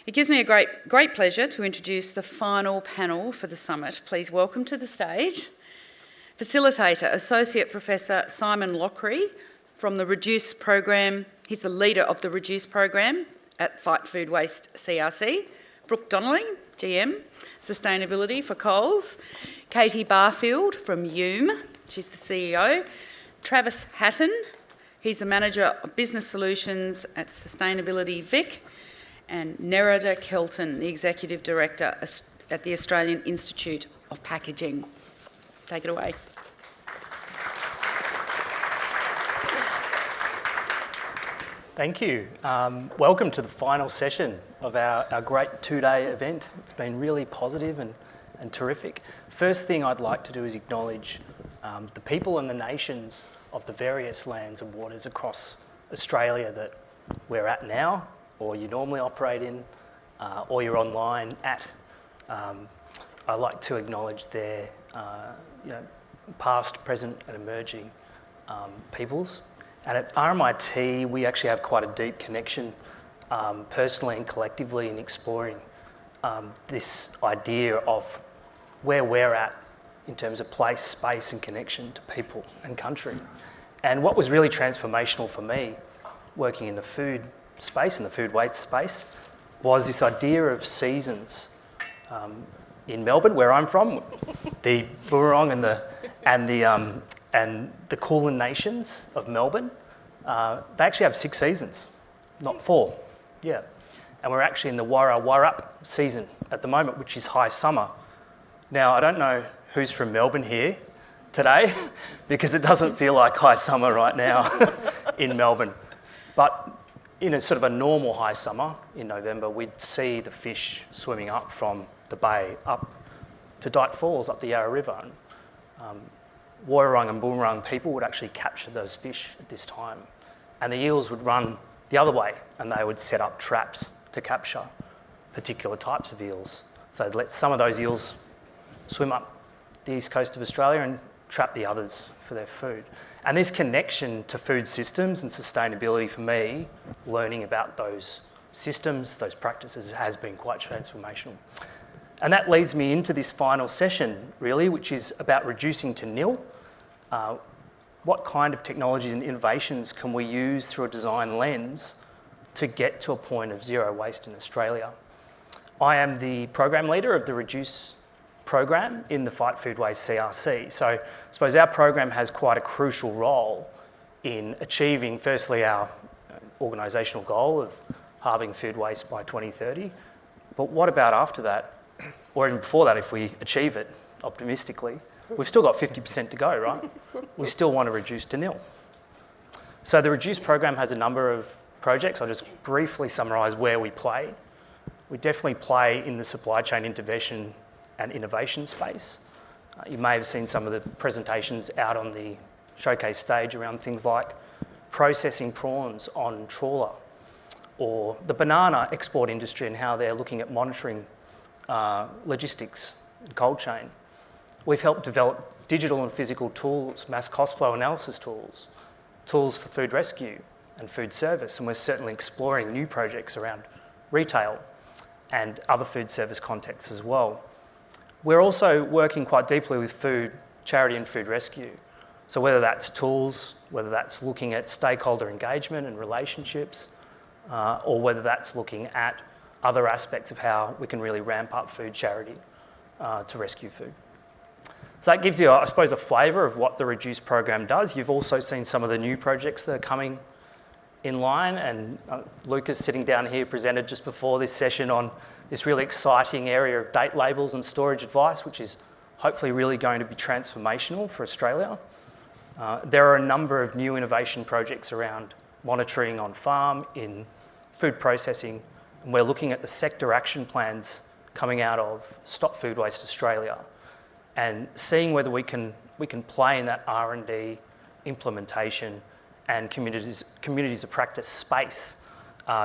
It gives me a great pleasure to introduce the final panel for the summit. Please welcome to the stage Facilitator, Associate Professor Simon Lockrey from the Reduce program. He's the leader of the Reduce program at Food Waste CRC. Brooke Donnelly, GM, Sustainability for Coles. Katy Barfield from Yume, she's the CEO. Travis Hatton, he's the Manager of Business Solutions at Sustainability Vic. And Nerida Kelton, the Executive Director at the Australian Institute of Packaging. Take it away. Thank you. Welcome to the final session of our great two-day event. It's been really positive and terrific. First thing I'd like to do is acknowledge the people and the nations of the various lands and waters across Australia that we're at now, or you normally operate in, or you're online at. I'd like to acknowledge their past, present and emerging peoples. And at RMIT, we actually have quite a deep connection personally and collectively in exploring this idea of where we're at in terms of place, space and connection to people and country. And what was really transformational for me working in the food space, in the food waste space, was this idea of seasons. In Melbourne, where I'm from, the Burrong and the Kulin nations of Melbourne, they actually have 6 seasons, not 4. Yeah, and we're actually in the Warra-Warrup season at the moment, which is high summer. Now, I don't know who's from Melbourne here today, because it doesn't feel like high summer right now in Melbourne. But in a sort of a normal high summer in November, we'd see the fish swimming up from the bay up to Dyke Falls, up the Yarra River. And, Woiwurrung and Boonwurrung people would actually capture those fish at this time. And the eels would run the other way and they would set up traps to capture particular types of eels. So they'd let some of those eels swim up the east coast of Australia and trap the others for their food. And this connection to food systems and sustainability for me, learning about those systems, those practices, has been quite transformational. And that leads me into this final session, really, which is about reducing to nil. What kind of technologies and innovations can we use through a design lens to get to a point of zero waste in Australia? I am the program leader of the Reduce program in the Food Waste CRC. So I suppose our program has quite a crucial role in achieving, firstly, our organisational goal of halving food waste by 2030. But what about after that? Or even before that, if we achieve it optimistically, we've still got 50% to go, right? We still want to reduce to nil. So the Reduce program has a number of projects. I'll just briefly summarise where we play. We definitely play in the supply chain intervention and innovation space. You may have seen some of the presentations out on the showcase stage around things like processing prawns on trawler, or the banana export industry and how they're looking at monitoring logistics and cold chain. We've helped develop digital and physical tools, mass cost flow analysis tools, tools for food rescue and food service, and we're certainly exploring new projects around retail and other food service contexts as well. We're also working quite deeply with food charity and food rescue. So whether that's tools, whether that's looking at stakeholder engagement and relationships, or whether that's looking at other aspects of how we can really ramp up food charity to rescue food. So that gives you, I suppose, a flavour of what the Reduce program does. You've also seen some of the new projects that are coming in line, and Lucas, sitting down here, presented just before this session on this really exciting area of date labels and storage advice, which is hopefully really going to be transformational for Australia. There are a number of new innovation projects around monitoring on farm, in food processing, and we're looking at the sector action plans coming out of Stop Food Waste Australia and seeing whether we can play in that R&D, implementation and communities of practice space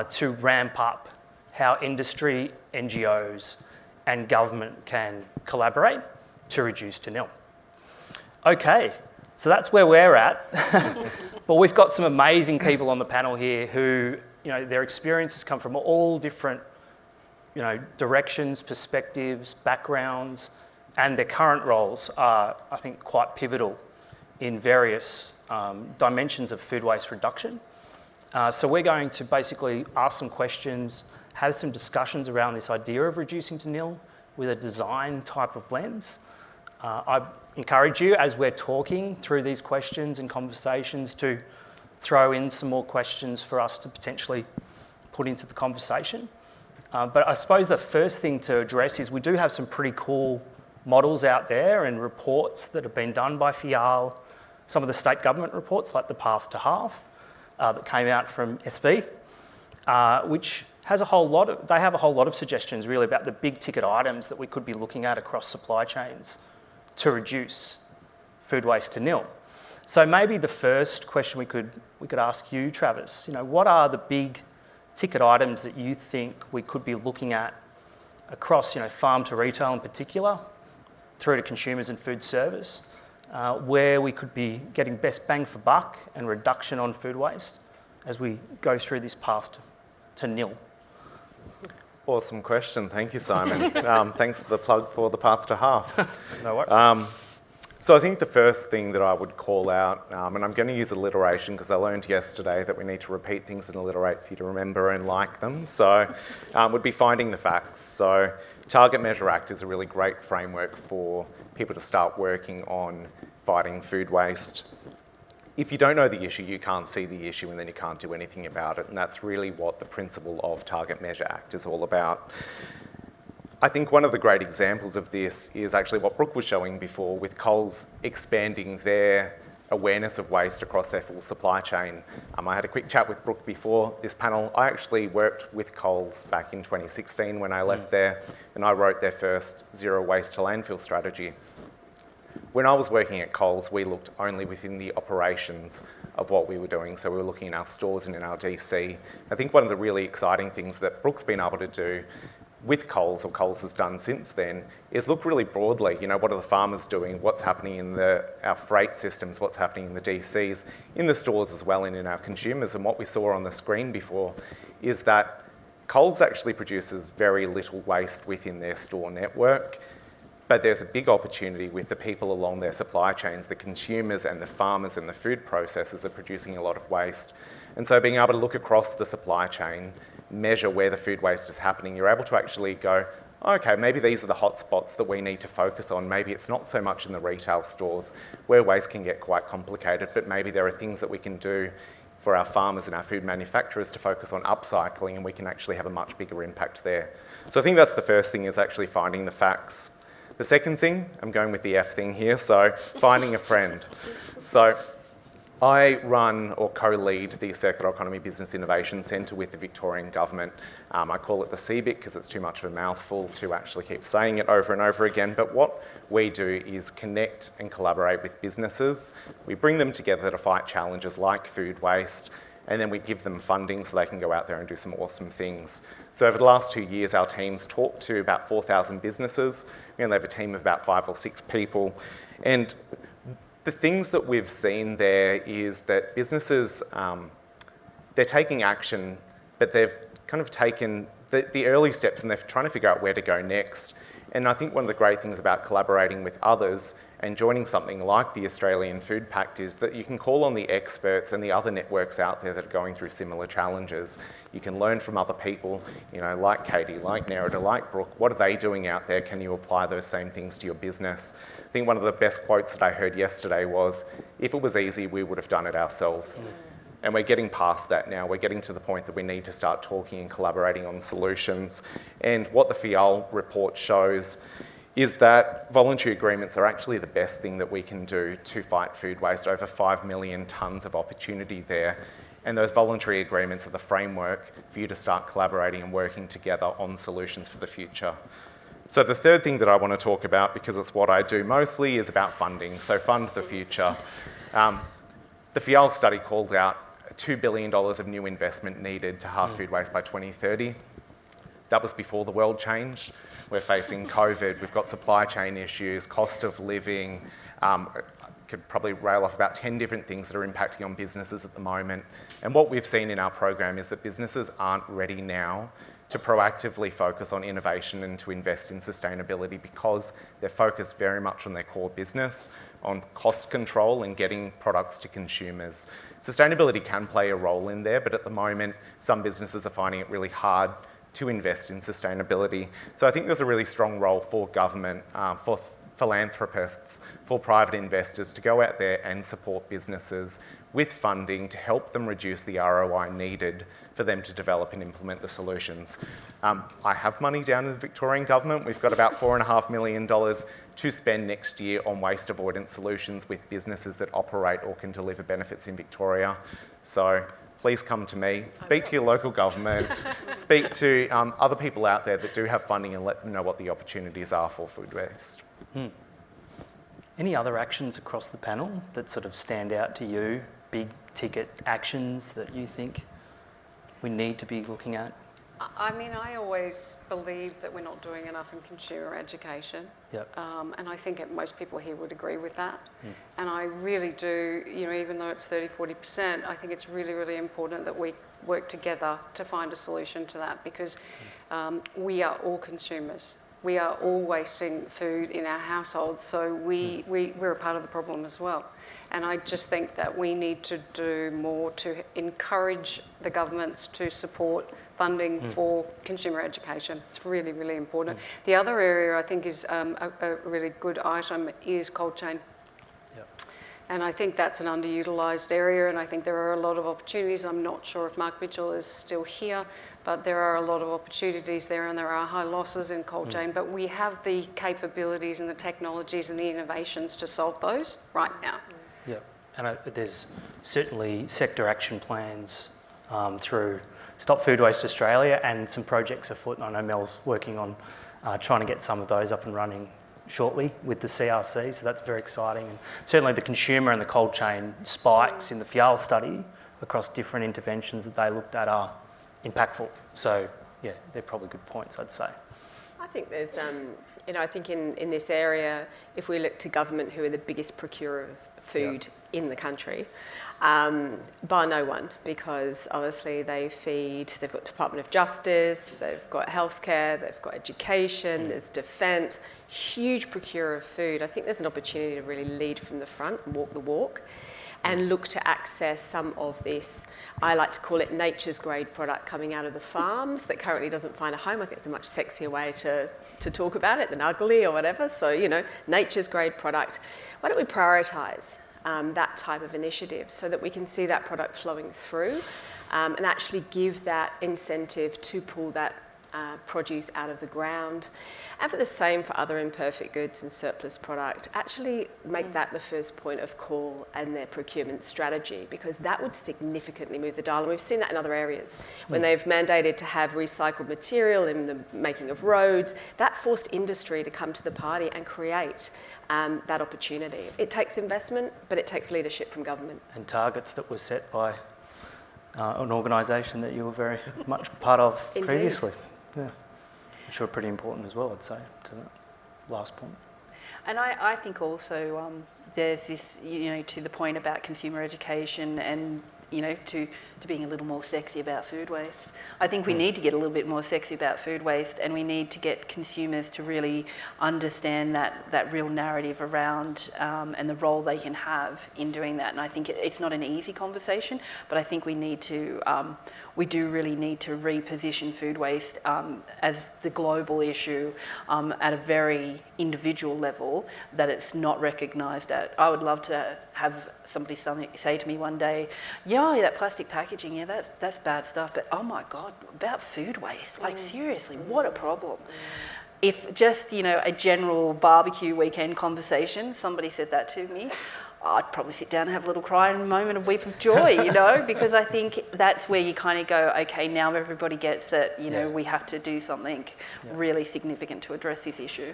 to ramp up how industry, NGOs and government can collaborate to reduce to nil. Okay, so that's where we're at. But we've got some amazing people on the panel here who, their experiences come from all different directions, perspectives, backgrounds, and their current roles are, I think, quite pivotal in various dimensions of food waste reduction. So we're going to basically ask some questions, have some discussions around this idea of reducing to nil with a design type of lens. I encourage you, as we're talking through these questions and conversations, to throw in some more questions for us to potentially put into the conversation. But I suppose the first thing to address is we do have some pretty cool models out there and reports that have been done by FIAL, some of the state government reports like the Path to Half that came out from SV, which has they have a whole lot of suggestions really about the big ticket items that we could be looking at across supply chains to reduce food waste to nil. So maybe the first question we could ask you, Travis, what are the big ticket items that you think we could be looking at across, farm to retail in particular, through to consumers and food service, where we could be getting best bang for buck and reduction on food waste as we go through this path to nil? Awesome question. Thank you, Simon. Thanks for the plug for the Path to Half. No worries. So I think the first thing that I would call out, and I'm going to use alliteration because I learned yesterday that we need to repeat things and alliterate for you to remember and like them, so would be finding the facts. So Target Measure Act is a really great framework for people to start working on fighting food waste. If you don't know the issue, you can't see the issue and then you can't do anything about it, and that's really what the principle of Target Measure Act is all about. I think one of the great examples of this is actually what Brooke was showing before with Coles expanding their awareness of waste across their full supply chain. I had a quick chat with Brooke before this panel. I actually worked with Coles back in 2016 when I left there, and I wrote their first zero waste to landfill strategy. When I was working at Coles, we looked only within the operations of what we were doing. So we were looking in our stores and in our DC. I think one of the really exciting things that Brooke's been able to do with Coles, or Coles has done since then, is look really broadly. What are the farmers doing? What's happening in our freight systems? What's happening in the DCs? In the stores as well, and in our consumers. And what we saw on the screen before is that Coles actually produces very little waste within their store network, but there's a big opportunity with the people along their supply chains. The consumers and the farmers and the food processors are producing a lot of waste. And so being able to look across the supply chain, measure where the food waste is happening, you're able to actually go, okay, maybe these are the hot spots that we need to focus on. Maybe it's not so much in the retail stores where waste can get quite complicated, but maybe there are things that we can do for our farmers and our food manufacturers to focus on upcycling, and we can actually have a much bigger impact there. So I think that's the first thing, is actually finding the facts. The second thing, I'm going with the F thing here, so finding a friend. So I run or co-lead the Circular Economy Business Innovation Centre with the Victorian Government. I call it the CBIC because it's too much of a mouthful to actually keep saying it over and over again. But what we do is connect and collaborate with businesses. We bring them together to fight challenges like food waste, and then we give them funding so they can go out there and do some awesome things. So over the last 2 years, our team's talked to about 4,000 businesses. We only have a team of about 5 or 6 people. And the things that we've seen there is that businesses, they're taking action, but they've kind of taken the early steps and they're trying to figure out where to go next. And I think one of the great things about collaborating with others and joining something like the Australian Food Pact is that you can call on the experts and the other networks out there that are going through similar challenges. You can learn from other people, like Katy, like Nerida, like Brooke. What are they doing out there? Can you apply those same things to your business? I think one of the best quotes that I heard yesterday was, if it was easy, we would have done it ourselves. And we're getting past that now. We're getting to the point that we need to start talking and collaborating on solutions. And what the FIAL report shows is that voluntary agreements are actually the best thing that we can do to fight food waste. Over 5 million tonnes of opportunity there. And those voluntary agreements are the framework for you to start collaborating and working together on solutions for the future. So the third thing that I want to talk about, because it's what I do mostly, is about funding. So fund the future. The FIAL study called out $2 billion of new investment needed to halve food waste by 2030. That was before the world changed. We're facing COVID, we've got supply chain issues, cost of living. I could probably rail off about 10 different things that are impacting on businesses at the moment. And what we've seen in our program is that businesses aren't ready now to proactively focus on innovation and to invest in sustainability because they're focused very much on their core business, on cost control and getting products to consumers. Sustainability can play a role in there, but at the moment, some businesses are finding it really hard to invest in sustainability. So I think there's a really strong role for government, for philanthropists, for private investors to go out there and support businesses with funding to help them reduce the ROI needed for them to develop and implement the solutions. I have money down in the Victorian government. We've got about $4.5 million to spend next year on waste avoidance solutions with businesses that operate or can deliver benefits in Victoria. So please come to me, speak to your local government, speak to other people out there that do have funding and let them know what the opportunities are for food waste. Any other actions across the panel that sort of stand out to you? Big ticket actions that you think we need to be looking at? I mean, I always believe that we're not doing enough in consumer education. Yep. And I think most people here would agree with that. And I really do, you know, even though it's 30-40%, I think it's really, really important that we work together to find a solution to that because we are all consumers. We are all wasting food in our households, so we're a part of the problem as well. And I just think that we need to do more to encourage the governments to support funding for consumer education. It's really, really important. The other area I think is a really good item is cold chain. And I think that's an underutilised area, and I think there are a lot of opportunities. I'm not sure if Mark Mitchell is still here, but there are a lot of opportunities there, and there are high losses in cold chain. But we have the capabilities and the technologies and the innovations to solve those right now. Yeah, and there's certainly sector action plans through Stop Food Waste Australia and some projects afoot. And I know Mel's working on trying to get some of those up and running shortly with the CRC, so that's very exciting. And certainly the consumer and the cold chain spikes in the FIAL study across different interventions that they looked at are impactful. So yeah, they're probably good points, I'd say. I think there's, you know, I think in this area, if we look to government, who are the biggest procurer of food in the country, bar no one, because obviously they've got Department of Justice, they've got healthcare, they've got education, there's defence, huge procurer of food. I think there's an opportunity to really lead from the front and walk the walk and look to access some of this, I like to call it nature's grade product coming out of the farms that currently doesn't find a home. I think it's a much sexier way to talk about it than ugly or whatever. So, you know, nature's grade product. Why don't we prioritise that type of initiative so that we can see that product flowing through and actually give that incentive to pull that produce out of the ground. And for the same for other imperfect goods and surplus product, actually make that the first point of call and their procurement strategy, because that would significantly move the dial. And we've seen that in other areas. When they've mandated to have recycled material in the making of roads, that forced industry to come to the party and create that opportunity. It takes investment, but it takes leadership from government. And targets that were set by an organisation that you were very much part of previously. Yeah, which are pretty important as well, I'd say, to that last point. And I think also there's this, you know, to the point about consumer education and, you know, to being a little more sexy about food waste. I think we need to get a little bit more sexy about food waste, and we need to get consumers to really understand that real narrative around and the role they can have in doing that. And I think it's not an easy conversation, but I think we need to, we do really need to reposition food waste as the global issue at a very individual level that it's not recognised at. I would love to have somebody say to me one day, yeah, that plastic packaging, yeah, that's bad stuff, but oh my God, about food waste, like seriously, what a problem. If just, you know, a general barbecue weekend conversation, somebody said that to me, I'd probably sit down and have a little cry and a moment of weep of joy, you know, because I think that's where you kind of go, okay, now everybody gets that, you know, we have to do something really significant to address this issue.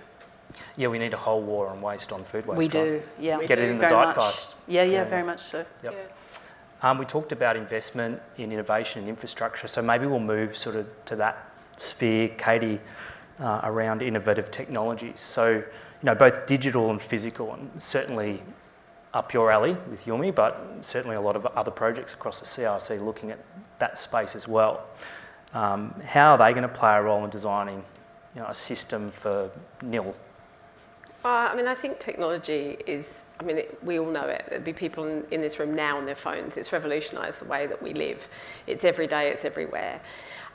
Yeah, we need a whole war on waste on food waste. We do, yeah. Get it in the zeitgeist. Yeah, very much so. Yep. Yeah. We talked about investment in innovation and infrastructure, so maybe we'll move sort of to that sphere, Katy, around innovative technologies. So, you know, both digital and physical, and certainly up your alley with Yume, but certainly a lot of other projects across the CRC looking at that space as well. how are they going to play a role in designing a system for nil? I mean, I think technology is, we all know it. There'd be people in this room now on their phones. It's revolutionised the way that we live. It's every day, it's everywhere.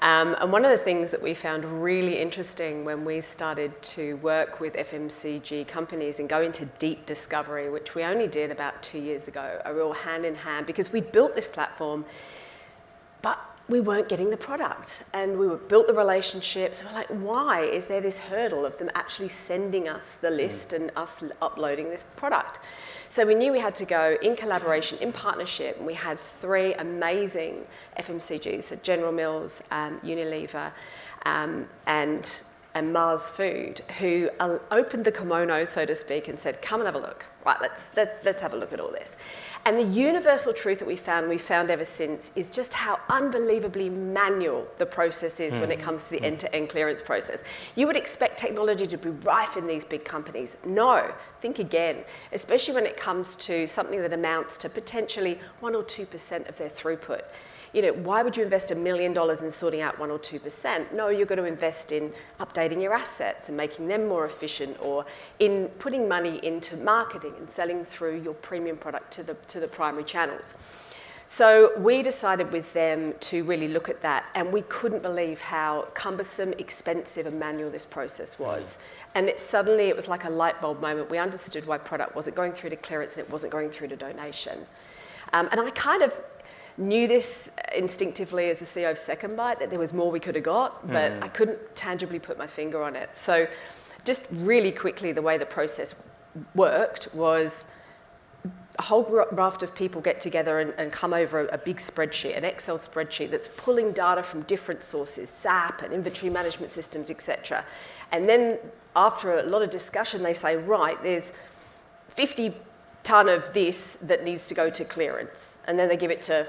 And one of the things that we found really interesting when we started to work with FMCG companies and go into deep discovery, which we only did about 2 years ago, a real hand in hand, because we built this platform, but we weren't getting the product, and we built the relationships. We're like, why is there this hurdle of them actually sending us the list and us uploading this product? So we knew we had to go in collaboration, in partnership, and we had 3 amazing FMCGs, so General Mills, Unilever, and Mars Food, who opened the kimono, so to speak, and said, come and have a look. Right, let's have a look at all this. And the universal truth that we found ever since, is just how unbelievably manual the process is when it comes to the end-to-end clearance process. You would expect technology to be rife in these big companies. No, think again, especially when it comes to something that amounts to potentially 1 or 2% of their throughput. Why would you invest $1 million in sorting out 1 or 2%? No, you're going to invest in updating your assets and making them more efficient, or in putting money into marketing and selling through your premium product to the primary channels. So we decided with them to really look at that, and we couldn't believe how cumbersome, expensive and manual this process was. And it was like a light bulb moment. We understood why product wasn't going through to clearance and it wasn't going through to donation. And I kind of knew this instinctively as the CEO of Second Bite, that there was more we could have got, but I couldn't tangibly put my finger on it. So just really quickly, the way the process worked was a whole raft of people get together and come over a big spreadsheet, an Excel spreadsheet that's pulling data from different sources, SAP and inventory management systems, etc. And then after a lot of discussion, they say, right, there's 50 tonne of this that needs to go to clearance. And then they give it to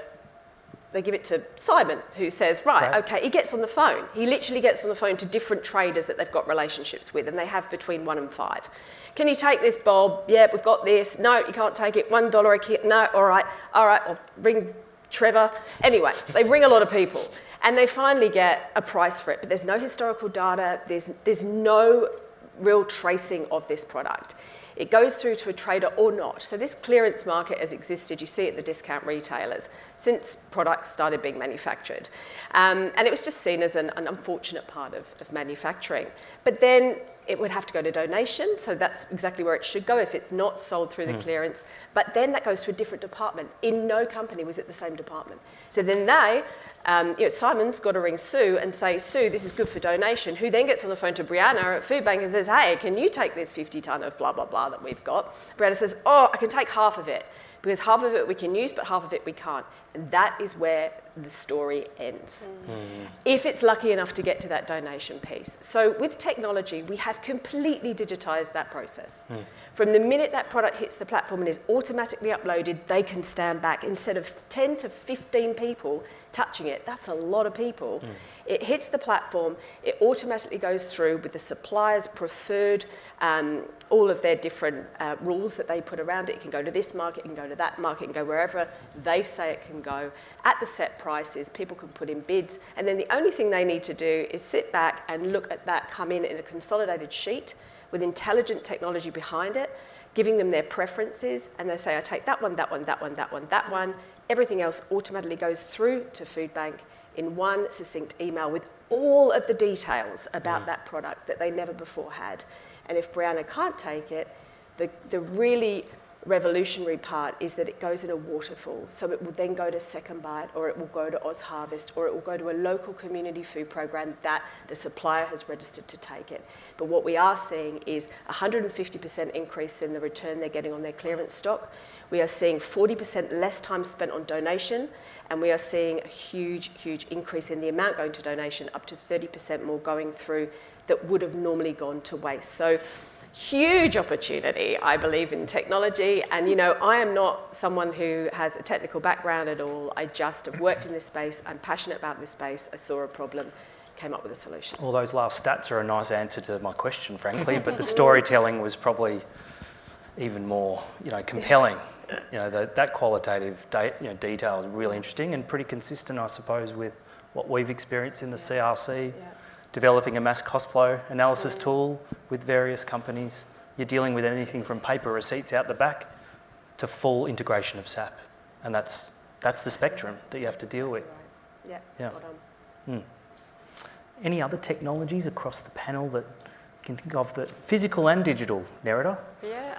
Simon, who says, right, okay, he gets on the phone. He literally gets on the phone to different traders that they've got relationships with, and they have between 1 and 5. Can you take this, Bob? Yeah, we've got this. No, you can't take it. $1 a kit. No, all right, I'll ring Trevor. Anyway, they ring a lot of people, and they finally get a price for it, but there's no historical data. There's no real tracing of this product. It goes through to a trader or not. So this clearance market has existed, you see it at the discount retailers, since products started being manufactured. And it was just seen as an unfortunate part of manufacturing. But then it would have to go to donation, so that's exactly where it should go if it's not sold through the clearance. But then that goes to a different department. In no company was it the same department. So then Simon's got to ring Sue and say, Sue, this is good for donation, who then gets on the phone to Brianna at Food Bank and says, hey, can you take this 50 tonne of blah, blah, blah that we've got? Brianna says, oh, I can take half of it, because half of it we can use, but half of it we can't. And that is where the story ends, if it's lucky enough to get to that donation piece. So with technology, we have completely digitised that process. From the minute that product hits the platform and is automatically uploaded, they can stand back. Instead of 10 to 15 people touching it, that's a lot of people. It hits the platform, it automatically goes through with the supplier's preferred, all of their different rules that they put around it. It can go to this market, it can go to that market, it can go wherever they say it can go. At the set prices, people can put in bids, and then the only thing they need to do is sit back and look at that come in a consolidated sheet with intelligent technology behind it, giving them their preferences, and they say, I take that one, that one, that one, that one, that one. Everything else automatically goes through to Food Bank in one succinct email with all of the details about that product that they never before had. And if Brianna can't take it, the really revolutionary part is that it goes in a waterfall. So it will then go to Second Bite, or it will go to Oz Harvest, or it will go to a local community food program that the supplier has registered to take it. But what we are seeing is 150% increase in the return they're getting on their clearance stock. We are seeing 40% less time spent on donation, and we are seeing a huge, huge increase in the amount going to donation, up to 30% more going through that would have normally gone to waste. So huge opportunity, I believe, in technology. And, I am not someone who has a technical background at all. I just have worked in this space. I'm passionate about this space. I saw a problem, came up with a solution. All those last stats are a nice answer to my question, frankly, but the storytelling was probably even more, compelling. That qualitative detail is really interesting and pretty consistent, I suppose, with what we've experienced in the CRC, developing a mass cost flow analysis tool with various companies. You're dealing with anything from paper receipts out the back to full integration of SAP. And that's the spectrum that you have to deal with. Yeah, Yeah. spot on. Any other technologies across the panel that you can think of, that physical and digital, Nerida? Yeah,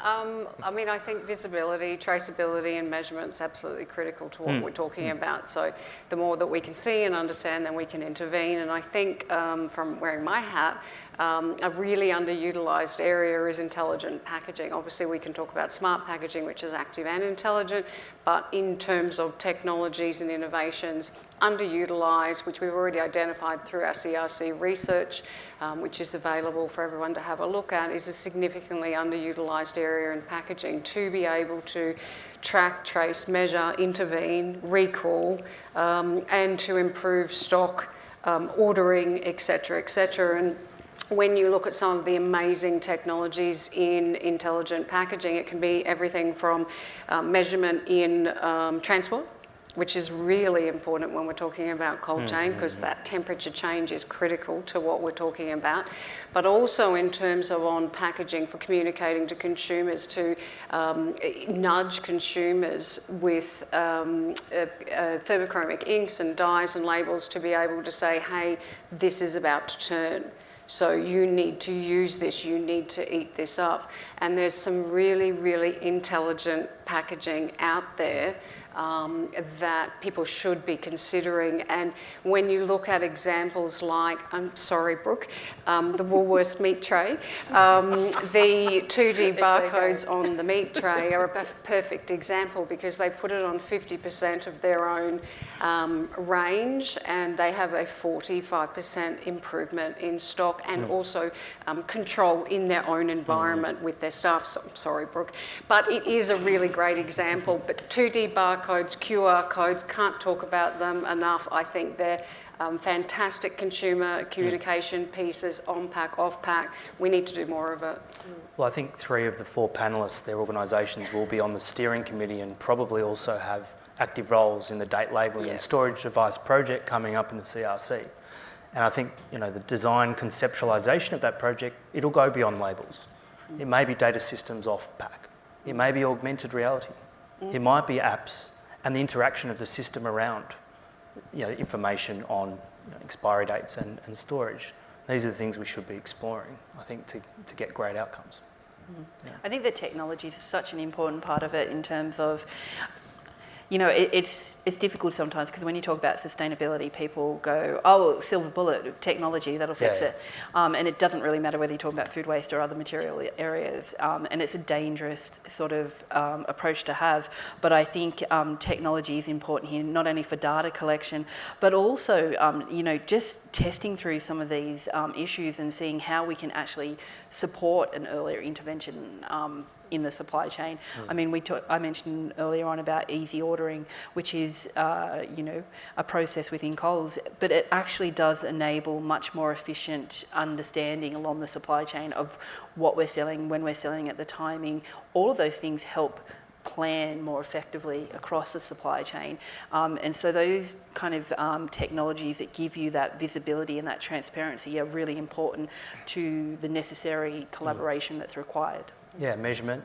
I mean, I think visibility, traceability and measurement's absolutely critical to what we're talking about. So the more that we can see and understand, then we can intervene. And I think from wearing my hat, a really underutilised area is intelligent packaging. Obviously, we can talk about smart packaging, which is active and intelligent, but in terms of technologies and innovations, underutilised, which we've already identified through our CRC research, which is available for everyone to have a look at, is a significantly underutilised area in packaging to be able to track, trace, measure, intervene, recall, and to improve stock, ordering, etc., etc. And when you look at some of the amazing technologies in intelligent packaging, it can be everything from measurement in transport, which is really important when we're talking about cold chain, because that temperature change is critical to what we're talking about, but also in terms of on packaging for communicating to consumers, to nudge consumers with thermochromic inks and dyes and labels to be able to say, hey, this is about to turn. So you need to use this, you need to eat this up. And there's some really, really intelligent packaging out there that people should be considering. And when you look at examples like, I'm sorry, Brooke, the Woolworths meat tray, the 2D barcodes on the meat tray are a perfect example, because they put it on 50% of their own range, and they have a 45% improvement in stock and also control in their own environment with their staff. So, I'm sorry, Brooke, but it is a really great example. But 2D barcodes, QR codes, can't talk about them enough. I think they're fantastic consumer communication pieces, on pack, off pack. We need to do more of it. Well, I think 3 of the 4 panellists, their organisations, will be on the steering committee and probably also have active roles in the date labelling and storage device project coming up in the CRC. And I think, you know, the design conceptualisation of that project, it'll go beyond labels. It may be data systems off pack. It may be augmented reality. It might be apps and the interaction of the system around, you know, information on expiry dates and storage. These are the things we should be exploring, I think, to get great outcomes. I think the technology is such an important part of it in terms of, you know, it's difficult sometimes, because when you talk about sustainability, people go, oh, silver bullet, technology, that'll fix it. And it doesn't really matter whether you're talking about food waste or other material areas. And it's a dangerous sort of approach to have. But I think technology is important here, not only for data collection, but also, you know, just testing through some of these issues and seeing how we can actually support an earlier intervention in the supply chain. I mean, I mentioned earlier on about easy ordering, which is, you know, a process within Coles, but it actually does enable much more efficient understanding along the supply chain of what we're selling, when we're selling it, the timing. All of those things help plan more effectively across the supply chain. And so those kind of technologies that give you that visibility and that transparency are really important to the necessary collaboration that's required. Yeah, measurement,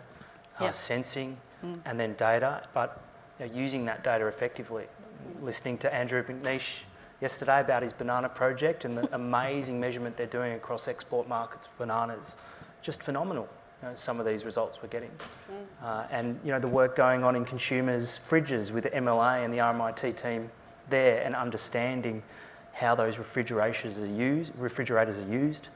sensing, and then data, but you know, using that data effectively. Listening to Andrew McNeish yesterday about his banana project and the amazing measurement they're doing across export markets for bananas. Just phenomenal, you know, some of these results we're getting. And you know, the work going on in consumers' fridges with the MLA and the RMIT team there, and understanding how those refrigerators are used,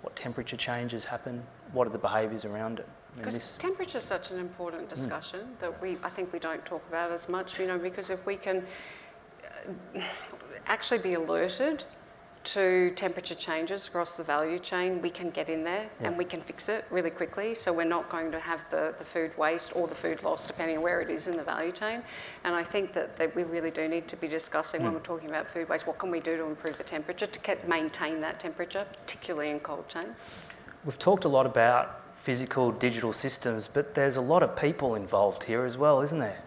what temperature changes happen, what are the behaviours around it. Because temperature is such an important discussion that I think we don't talk about as much, you know, because if we can actually be alerted to temperature changes across the value chain, we can get in there and we can fix it really quickly. So we're not going to have the food waste or the food loss, depending on where it is in the value chain. And I think that we really do need to be discussing when we're talking about food waste, what can we do to improve the temperature, to maintain that temperature, particularly in cold chain. We've talked a lot about physical, digital systems, but there's a lot of people involved here as well, isn't there?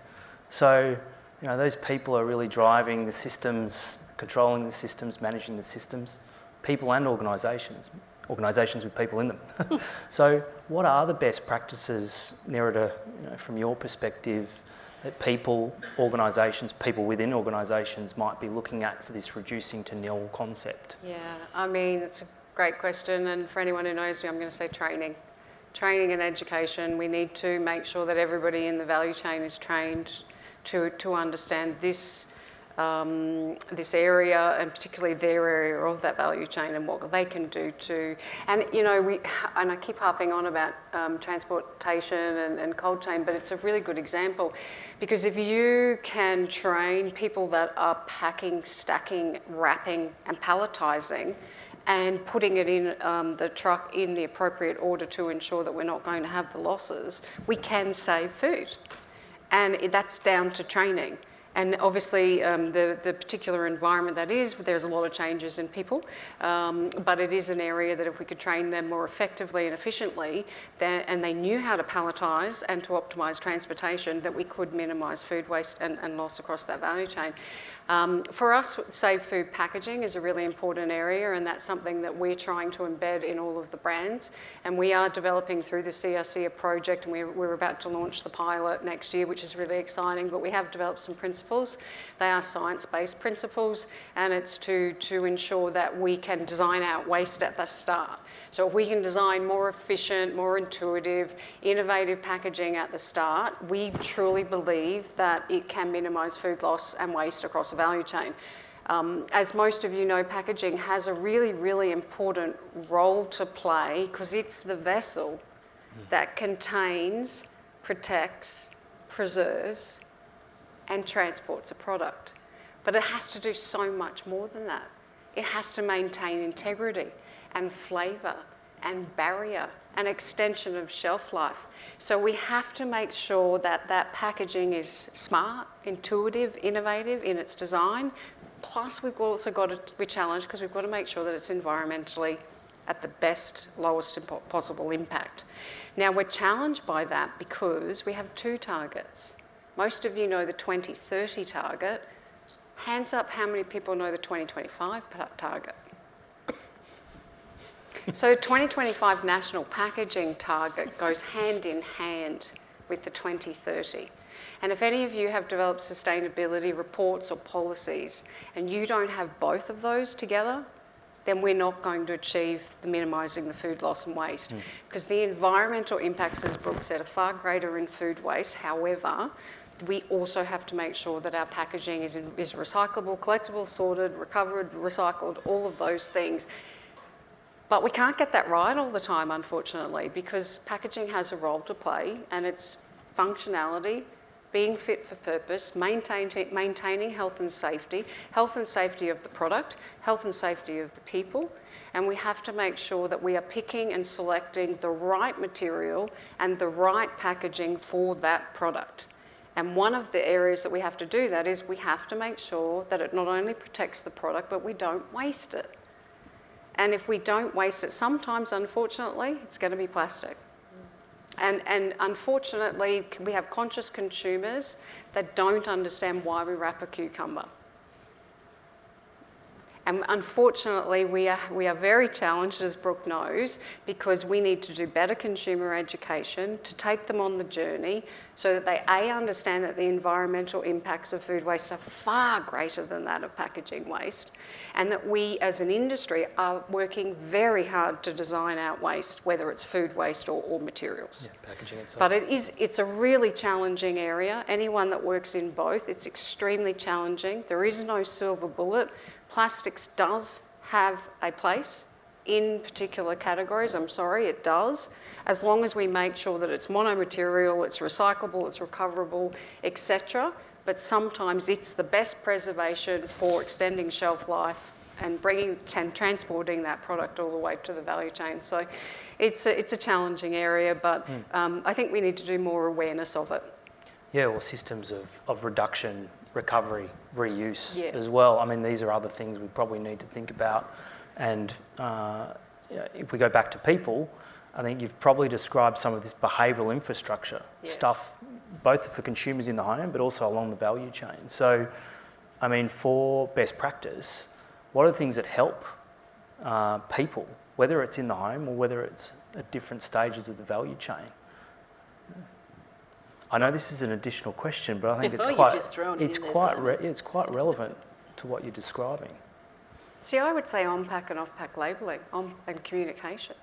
So, you know, those people are really driving the systems controlling the systems, managing the systems, people and organisations with people in them. So what are the best practices, Nerida, from your perspective, that people, organisations, people within organisations might be looking at for this reducing to nil concept? Yeah, I mean, it's a great question, and for anyone who knows me, I'm going to say training. Training and education. We need to make sure that everybody in the value chain is trained to understand this this area, and particularly their area of that value chain, and what they can do to. And I keep harping on about transportation and cold chain, but it's a really good example, because if you can train people that are packing, stacking, wrapping, and palletising, and putting it in the truck in the appropriate order to ensure that we're not going to have the losses, we can save food. And that's down to training. And obviously, the particular environment that is, there's a lot of changes in people, but it is an area that if we could train them more effectively and efficiently, and they knew how to palletise and to optimise transportation, that we could minimise food waste and loss across that value chain. For us, safe food packaging is a really important area, and that's something that we're trying to embed in all of the brands. And we are developing through the CRC a project, and we're about to launch the pilot next year, which is really exciting. But we have developed some principles. They are science-based principles, and it's to ensure that we can design out waste at the start. So if we can design more efficient, more intuitive, innovative packaging at the start, we truly believe that it can minimise food loss and waste across the value chain. As most of you know, packaging has a really, really important role to play, because it's the vessel that contains, protects, preserves, and transports a product. But it has to do so much more than that. It has to maintain integrity and flavour and barrier and extension of shelf life. So we have to make sure that that packaging is smart, intuitive, innovative in its design. Plus we've also got to be challenged, because we've got to make sure that it's environmentally at the best, lowest possible impact. Now we're challenged by that because we have two targets. Most of you know the 2030 target. Hands up how many people know the 2025 target. So the 2025 national packaging target goes hand in hand with the 2030. And if any of you have developed sustainability reports or policies and you don't have both of those together, then we're not going to achieve the minimising the food loss and waste. Because the environmental impacts, as Brooke said, are far greater in food waste. However, we also have to make sure that our packaging is recyclable, collectible, sorted, recovered, recycled, all of those things. But we can't get that right all the time, unfortunately, because packaging has a role to play, and it's functionality, being fit for purpose, maintaining health and safety of the product, health and safety of the people. And we have to make sure that we are picking and selecting the right material and the right packaging for that product. And one of the areas that we have to do that is we have to make sure that it not only protects the product, but we don't waste it. And if we don't waste it, sometimes, unfortunately, it's going to be plastic. And unfortunately, we have conscious consumers that don't understand why we wrap a cucumber. And unfortunately, we are very challenged, as Brooke knows, because we need to do better consumer education to take them on the journey so that they, A, understand that the environmental impacts of food waste are far greater than that of packaging waste, and that we as an industry are working very hard to design out waste, whether it's food waste or materials. Yeah, packaging itself. But it's a really challenging area. Anyone that works in both, it's extremely challenging. There is no silver bullet. Plastics does have a place in particular categories. I'm sorry, it does. As long as we make sure that it's monomaterial, it's recyclable, it's recoverable, etc. But sometimes it's the best preservation for extending shelf life and transporting that product all the way to the value chain. So it's a challenging area, but I think we need to do more awareness of it. Yeah, or systems of reduction, recovery, reuse as well. I mean, these are other things we probably need to think about. And if we go back to people, I think you've probably described some of this behavioural infrastructure stuff, both for consumers in the home, but also along the value chain. So I mean, for best practice, what are the things that help people, whether it's in the home or whether it's at different stages of the value chain? I know this is an additional question, but I think it's quite relevant to what you're describing. See, I would say on-pack and off-pack labelling and communication.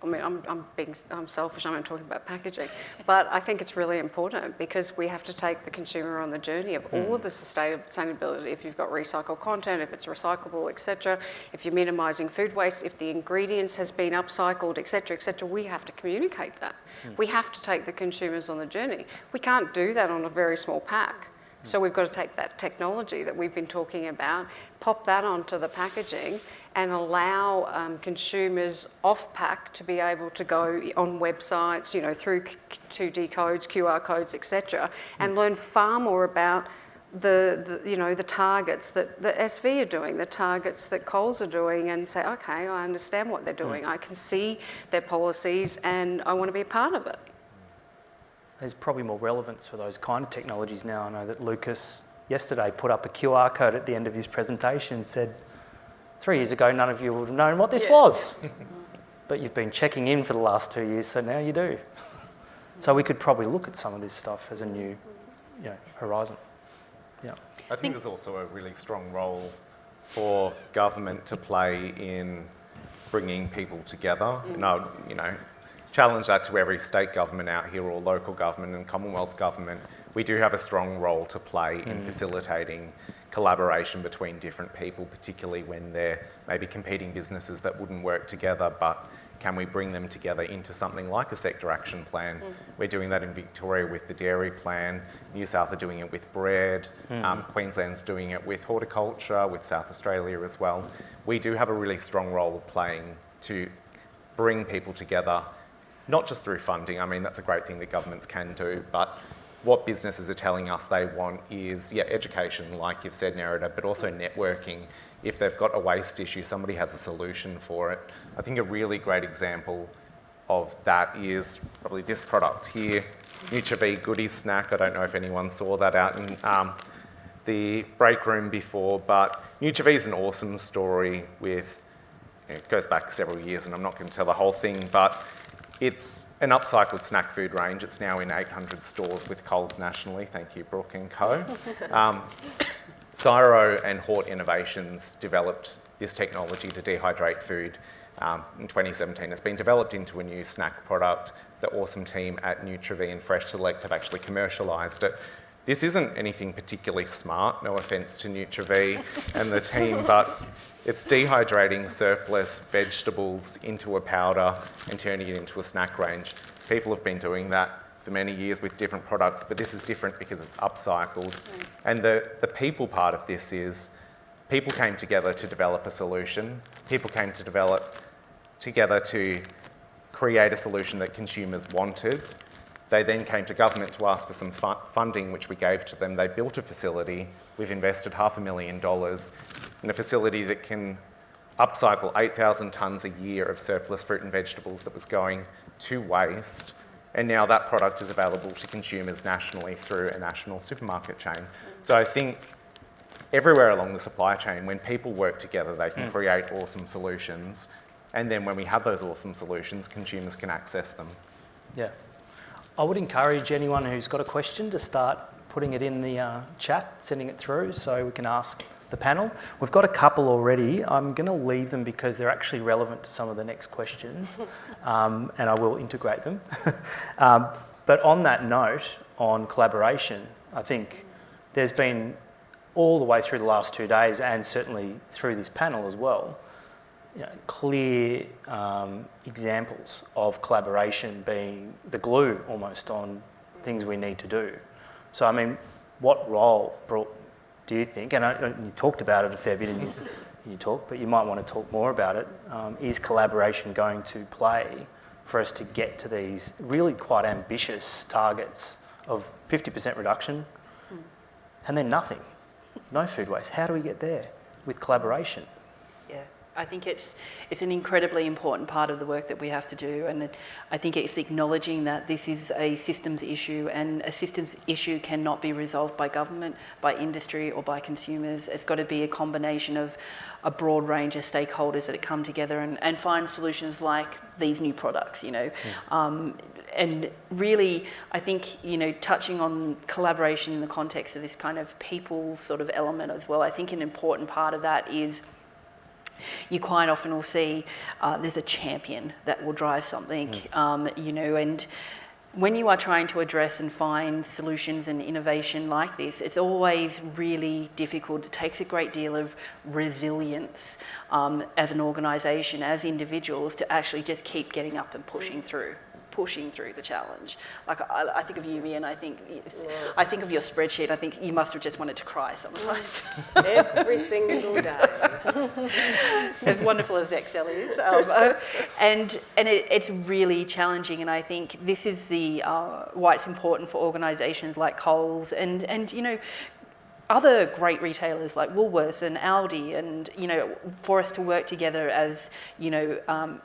I mean, I'm selfish, I'm not talking about packaging, but I think it's really important because we have to take the consumer on the journey of all of the sustainability. If you've got recycled content, if it's recyclable, etc., if you're minimising food waste, if the ingredients has been upcycled, etc., we have to communicate that. We have to take the consumers on the journey. We can't do that on a very small pack. So we've got to take that technology that we've been talking about, pop that onto the packaging and allow consumers off-pack to be able to go on websites, you know, through 2D codes, QR codes, etc., and learn far more about the targets that the SV are doing, the targets that Coles are doing, and say, okay, I understand what they're doing. I can see their policies and I want to be a part of it. There's probably more relevance for those kind of technologies now. I know that Lucas yesterday put up a QR code at the end of his presentation and said, 3 years ago, none of you would have known what this was. But you've been checking in for the last 2 years, so now you do. So we could probably look at some of this stuff as a new horizon. Yeah. I think there's also a really strong role for government to play in bringing people together. And I would, challenge that to every state government out here or local government and Commonwealth government. We do have a strong role to play in facilitating collaboration between different people, particularly when they're maybe competing businesses that wouldn't work together, but can we bring them together into something like a sector action plan? We're doing that in Victoria with the dairy plan, New South are doing it with bread, Queensland's doing it with horticulture, with South Australia as well. We do have a really strong role of playing to bring people together, not just through funding. I mean, that's a great thing that governments can do, but what businesses are telling us they want is, education, like you've said, Nerida, but also networking. If they've got a waste issue, somebody has a solution for it. I think a really great example of that is probably this product here, NutriV Goodies Snack. I don't know if anyone saw that out in the break room before, but NutriV is an awesome story with, it goes back several years and I'm not going to tell the whole thing, but it's an upcycled snack food range. It's now in 800 stores with Coles nationally. Thank you, Brooke and Co. Cyro and Hort Innovations developed this technology to dehydrate food in 2017. It's been developed into a new snack product. The awesome team at NutriV and Fresh Select have actually commercialised it. This isn't anything particularly smart, no offence to NutriV and the team, but it's dehydrating surplus vegetables into a powder and turning it into a snack range. People have been doing that for many years with different products, but this is different because it's upcycled. And the people part of this is people came together to develop a solution. People came together to create a solution that consumers wanted. They then came to government to ask for some funding, which we gave to them. They built a facility. We've invested $500,000 in a facility that can upcycle 8,000 tonnes a year of surplus fruit and vegetables that was going to waste. And now that product is available to consumers nationally through a national supermarket chain. So I think everywhere along the supply chain, when people work together, they can create awesome solutions. And then when we have those awesome solutions, consumers can access them. Yeah. I would encourage anyone who's got a question to start putting it in the chat, sending it through so we can ask the panel. We've got a couple already. I'm going to leave them because they're actually relevant to some of the next questions, and I will integrate them. But on that note, on collaboration, I think there's been all the way through the last 2 days and certainly through this panel as well, clear examples of collaboration being the glue almost on things we need to do. So, I mean, what role, Brooke, do you think, and you talked about it a fair bit in your talk, but you might want to talk more about it, is collaboration going to play for us to get to these really quite ambitious targets of 50% reduction and then nothing, no food waste? How do we get there with collaboration? Yeah, I think it's an incredibly important part of the work that we have to do, and I think it's acknowledging that this is a systems issue, and a systems issue cannot be resolved by government, by industry, or by consumers. It's got to be a combination of a broad range of stakeholders that come together and find solutions like these new products, you know. And really, I think, you know, touching on collaboration in the context of this kind of people sort of element as well, I think an important part of that is you quite often will see there's a champion that will drive something, you know, and when you are trying to address and find solutions and innovation like this, it's always really difficult. It takes a great deal of resilience as an organisation, as individuals, to actually just keep getting up and pushing through the challenge. Like I think of Yume, and I think of your spreadsheet. I think you must have just wanted to cry sometimes. Every single day. As wonderful as Excel is, and it's really challenging. And I think this is the why it's important for organisations like Coles and you know, other great retailers like Woolworths and Aldi, and you know, for us to work together as, you know,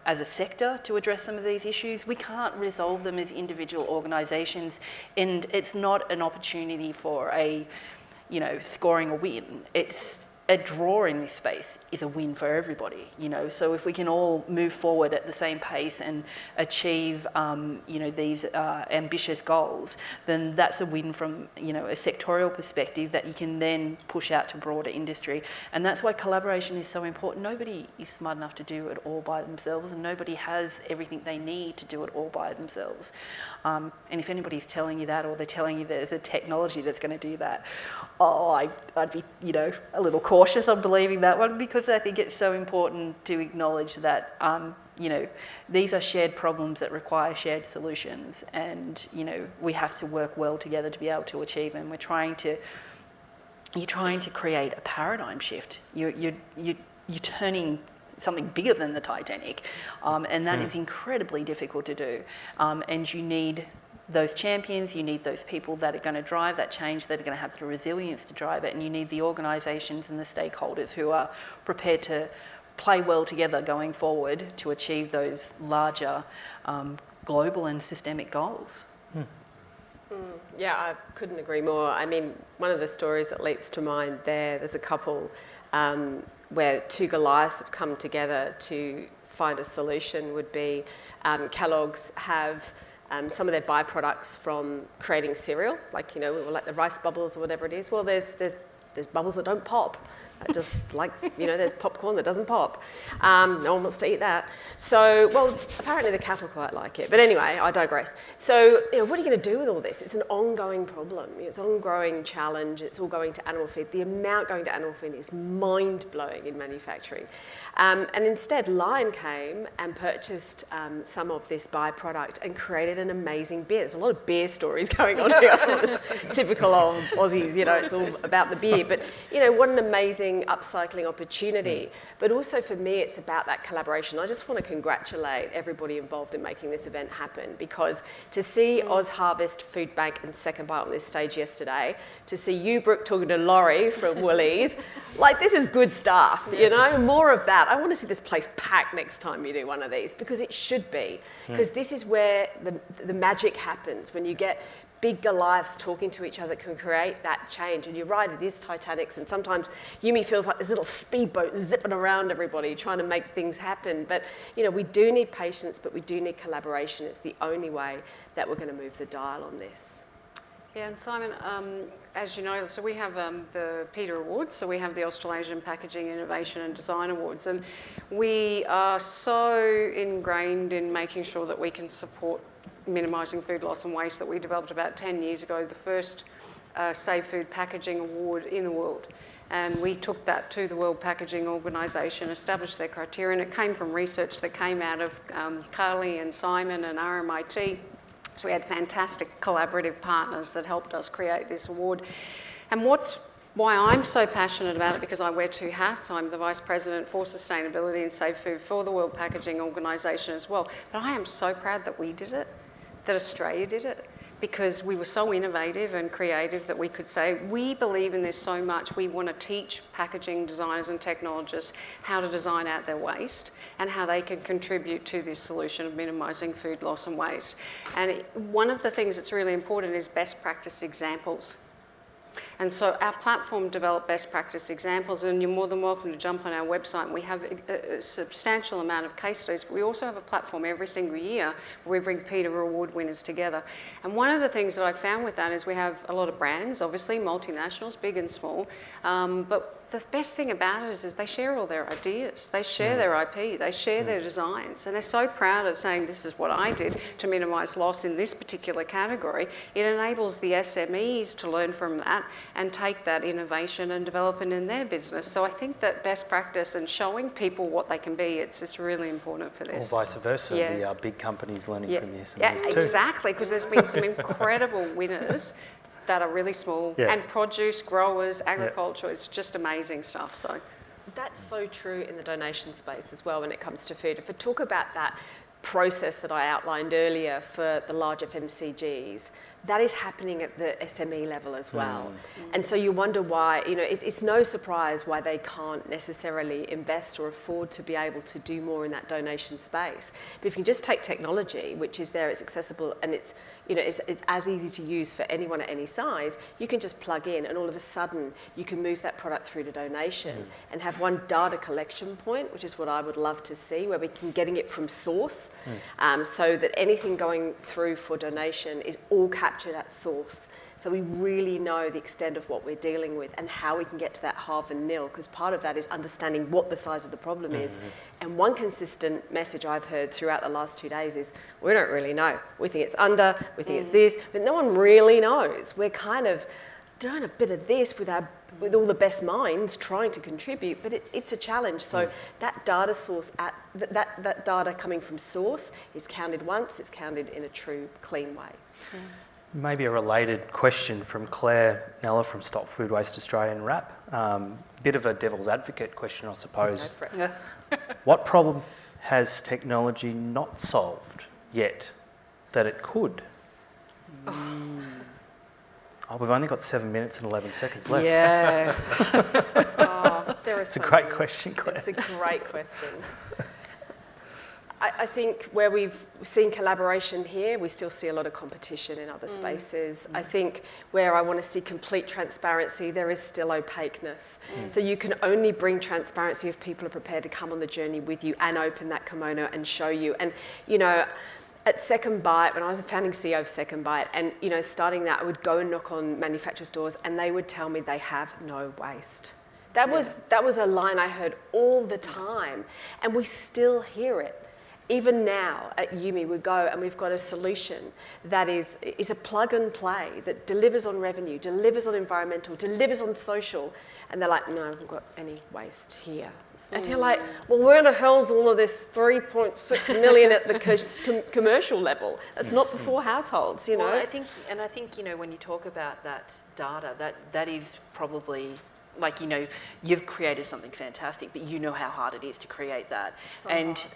as a sector to address some of these issues. We can't resolve them as individual organisations, and it's not an opportunity for a, you know, scoring a win. It's a draw in this space is a win for everybody, you know. So if we can all move forward at the same pace and achieve, you know, these ambitious goals, then that's a win from, you know, a sectorial perspective that you can then push out to broader industry. And that's why collaboration is so important. Nobody is smart enough to do it all by themselves, and nobody has everything they need to do it all by themselves. And if anybody's telling you that, or they're telling you there's a technology that's going to do that, I'd be, you know, a little cautious on believing that one, because I think it's so important to acknowledge that, you know, these are shared problems that require shared solutions, and, you know, we have to work well together to be able to achieve them. You're trying to create a paradigm shift. You're turning something bigger than the Titanic, and that is incredibly difficult to do. And you need those champions, you need those people that are going to drive that change, that are going to have the resilience to drive it, and you need the organisations and the stakeholders who are prepared to play well together going forward to achieve those larger global and systemic goals. Yeah, I couldn't agree more. I mean, one of the stories that leaps to mind there's a couple where two Goliaths have come together to find a solution. Would be Kellogg's have some of their byproducts from creating cereal, like, you know, like the rice bubbles or whatever it is. Well, there's bubbles that don't pop. Just like, you know, there's popcorn that doesn't pop. No one wants to eat that. So, well, apparently the cattle quite like it. But anyway, I digress. So, you know, what are you going to do with all this? It's an ongoing problem. It's an ongoing challenge. It's all going to animal feed. The amount going to animal feed is mind-blowing in manufacturing. And instead, Lion came and purchased some of this byproduct and created an amazing beer. There's a lot of beer stories going on here. It's typical of Aussies, you know, it's all about the beer. But, you know, what an amazing upcycling opportunity. But also for me, it's about that collaboration. I just want to congratulate everybody involved in making this event happen, because to see Oz Harvest Food Bank and Second Bite on this stage yesterday, to see you, Brooke, talking to Laurie from Woolies, like, this is good stuff, you know, more of that. I want to see this place packed next time you do one of these, because it should be, because this is where the magic happens, when you get big Goliaths talking to each other can create that change. And you're right, it is Titanics, and sometimes Yume feels like this little speedboat zipping around everybody trying to make things happen. But, you know, we do need patience, but we do need collaboration. It's the only way that we're going to move the dial on this. Yeah, and Simon, as you know, so we have the PETA Awards, so we have the Australasian Packaging Innovation and Design Awards, and we are so ingrained in making sure that we can support minimising food loss and waste that we developed about 10 years ago, the first Safe Food Packaging Award in the world. And we took that to the World Packaging Organisation, established their criteria, and it came from research that came out of Carly and Simon and RMIT. So we had fantastic collaborative partners that helped us create this award. And why I'm so passionate about it, because I wear two hats. I'm the Vice President for Sustainability and Safe Food for the World Packaging Organisation as well. But I am so proud that we did it, that Australia did it, because we were so innovative and creative that we could say, we believe in this so much, we want to teach packaging designers and technologists how to design out their waste and how they can contribute to this solution of minimising food loss and waste. And one of the things that's really important is best practice examples. And so our platform developed best practice examples, and you're more than welcome to jump on our website. And we have a substantial amount of case studies, but we also have a platform every single year where we bring Peter Award winners together. And one of the things that I found with that is we have a lot of brands, obviously multinationals, big and small, but the best thing about it is they share all their ideas, they share their IP, they share their designs, and they're so proud of saying, this is what I did to minimise loss in this particular category. It enables the SMEs to learn from that and take that innovation and develop it in their business. So I think that best practice and showing people what they can be, it's really important for this. Or vice versa, the big companies learning from the SMEs too. Exactly, because there's been some incredible winners that are really small, and produce, growers, agriculture, it's just amazing stuff. So that's so true in the donation space as well when it comes to food. If we talk about that process that I outlined earlier for the large FMCGs, that is happening at the SME level as well. And so you wonder why, you know, it's no surprise why they can't necessarily invest or afford to be able to do more in that donation space. But if you can just take technology, which is there, it's accessible, and it's, you know, it's as easy to use for anyone at any size, you can just plug in and all of a sudden you can move that product through to donation and have one data collection point, which is what I would love to see, where we can getting it from source, so that anything going through for donation is all captured at source. So we really know the extent of what we're dealing with and how we can get to that half and nil, because part of that is understanding what the size of the problem is. And one consistent message I've heard throughout the last 2 days is, we don't really know. We think it's under, we think it's this, but no one really knows. We're kind of doing a bit of this with all the best minds trying to contribute, but it's a challenge. So that data source, that data coming from source is counted once, it's counted in a true, clean way. Maybe a related question from Claire Nella from Stop Food Waste Australia and WRAP. Bit of a devil's advocate question, I suppose. What problem has technology not solved yet that it could? Oh, we've only got 7 minutes and 11 seconds left. Yeah. It's a great question, Claire. It's a great question. I think where we've seen collaboration here, we still see a lot of competition in other spaces. I think where I want to see complete transparency, there is still opaqueness. So you can only bring transparency if people are prepared to come on the journey with you and open that kimono and show you. And, you know, at Second Bite, when I was the founding CEO of Second Bite, and, you know, starting that, I would go and knock on manufacturers' doors and they would tell me they have no waste. That was a line I heard all the time, and we still hear it. Even now at Yume, we go and we've got a solution that is a plug and play that delivers on revenue, delivers on environmental, delivers on social, and they're like, no, we've got any waste here. And you're like, well, where the hell's all of this 3.6 million at the commercial level? That's not before households, you know. Well, I think, you know, when you talk about that data, that is probably, like, you know, you've created something fantastic, but you know how hard it is to create that. So and hard.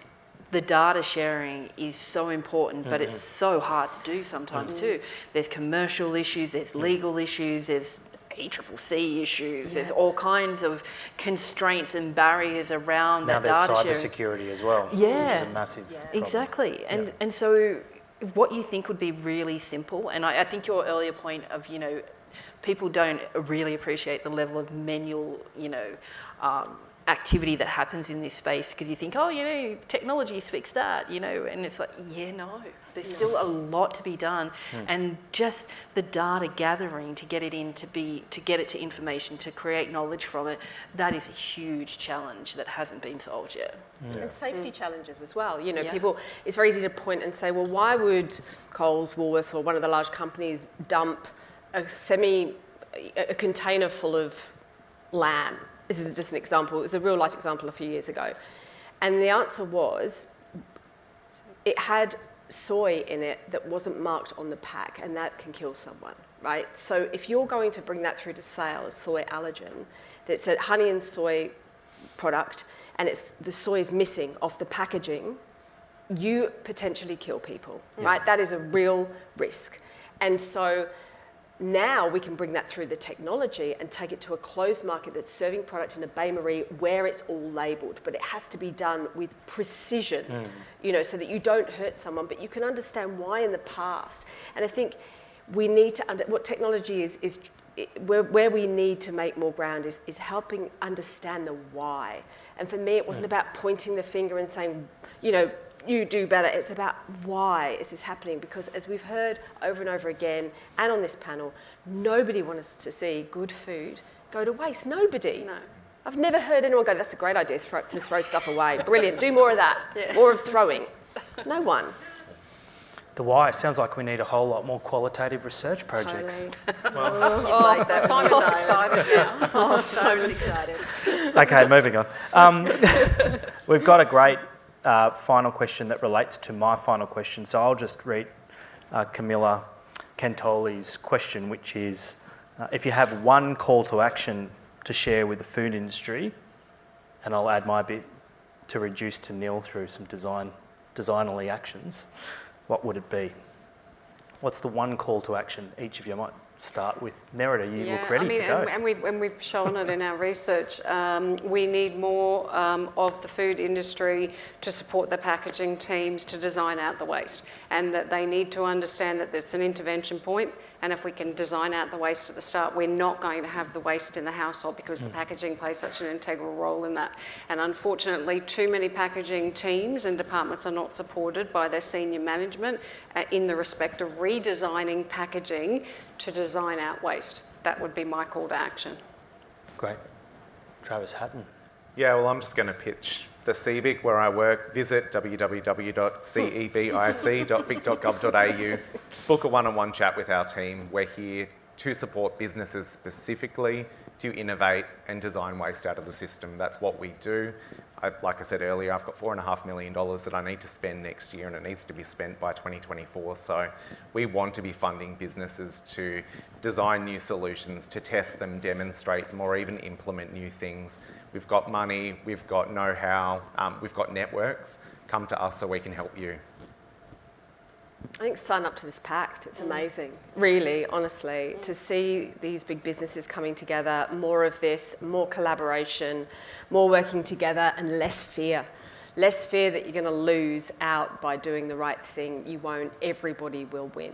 The data sharing is so important, but it's so hard to do sometimes too. There's commercial issues, there's legal issues, there's ACCC issues, there's all kinds of constraints and barriers around that data sharing. Now there's cybersecurity as well, which is a massive problem. Exactly. And so what you think would be really simple, and I think your earlier point of, you know, people don't really appreciate the level of manual, you know, activity that happens in this space, because you think, oh, you know, technology's fixed that, you know, and it's like, yeah, no, there's still a lot to be done, and just the data gathering to get it in, to get it to information, to create knowledge from it, that is a huge challenge that hasn't been solved yet. And safety challenges as well. You know, people, it's very easy to point and say, well, why would Coles, Woolworths, or one of the large companies dump a container full of lamb? This is just an example. It was a real life example a few years ago. And the answer was, it had soy in it that wasn't marked on the pack, and that can kill someone, right? So if you're going to bring that through to sale, a soy allergen, that's a honey and soy product, and the soy is missing off the packaging, you potentially kill people, right? That is a real risk. And so now we can bring that through the technology and take it to a closed market that's serving product in a bain-marie where it's all labelled, but it has to be done with precision, you know, so that you don't hurt someone, but you can understand why in the past. And I think we need to, what technology is where we need to make more ground is helping understand the why. And for me, it wasn't about pointing the finger and saying, you know, you do better. It's about why is this happening? Because as we've heard over and over again, and on this panel, nobody wants to see good food go to waste. Nobody. No. I've never heard anyone go, that's a great idea to throw stuff away. Brilliant. Do more of that. Yeah. More of throwing. No one. The why sounds like we need a whole lot more qualitative research projects. Totally. Like that. Simon's excited now. Oh, so excited. Okay, moving on. We've got a great final question that relates to my final question. So I'll just read Camilla Cantoli's question, which is, if you have one call to action to share with the food industry, and I'll add my bit to reduce to nil through some designerly actions, what would it be? What's the one call to action? Each of you might start with Nerida. You look ready to go. And we've shown it in our research. We need more of the food industry to support the packaging teams to design out the waste, and that they need to understand that it's an intervention point, and if we can design out the waste at the start, we're not going to have the waste in the household because the packaging plays such an integral role in that. And unfortunately, too many packaging teams and departments are not supported by their senior management in the respect of redesigning packaging to design out waste. That would be my call to action. Great. Travis Hatton. Yeah, well, I'm just going to pitch the CBIC where I work. Visit www.cebic.vic.gov.au. Book a one-on-one chat with our team. We're here to support businesses specifically to innovate and design waste out of the system. That's what we do. Like I said earlier, I've got $4.5 million that I need to spend next year, and it needs to be spent by 2024. So we want to be funding businesses to design new solutions, to test them, demonstrate them, or even implement new things. We've got money, we've got know-how, we've got networks. Come to us so we can help you. I think sign up to this pact. It's amazing, really, honestly, to see these big businesses coming together, more of this, more collaboration, more working together, and less fear. Less fear that you're going to lose out by doing the right thing. You won't. Everybody will win.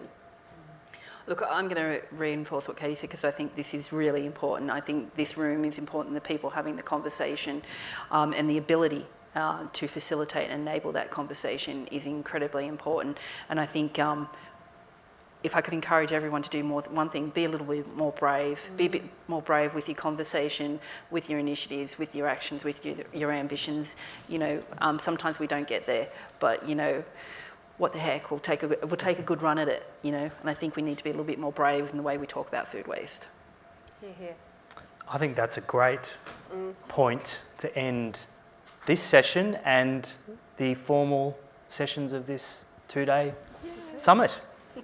Look, I'm going to reinforce what Katy said because I think this is really important. I think this room is important, the people having the conversation and the ability to facilitate and enable that conversation is incredibly important. And I think if I could encourage everyone to do one thing, be a little bit more brave, be a bit more brave with your conversation, with your initiatives, with your actions, with your ambitions. You know, sometimes we don't get there, but you know, what the heck, we'll take a good run at it, you know, and I think we need to be a little bit more brave in the way we talk about food waste. Hear, hear. I think that's a great point to end this session and the formal sessions of this two-day summit.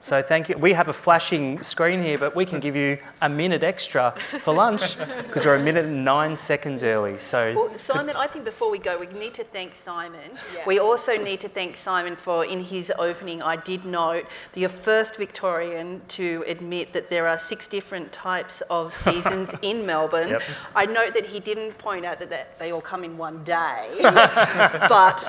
So thank you. We have a flashing screen here, but we can give you a minute extra for lunch because we're a minute and 9 seconds early. So, well, Simon, I think before we go, we need to thank Simon. Yeah. We also need to thank Simon for, in his opening, I did note, the first Victorian to admit that there are 6 different types of seasons in Melbourne. Yep. I note that he didn't point out that they all come in one day. But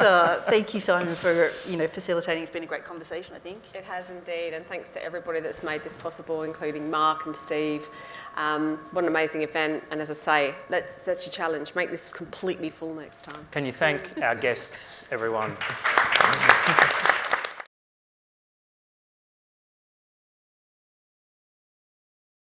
thank you, Simon, for facilitating. It's been a great conversation, I think. It has indeed. And thanks to everybody that's made this possible, including Mark and Steve. What an amazing event. And as I say, that's your challenge. Make this completely full next time. Can you thank our guests, everyone?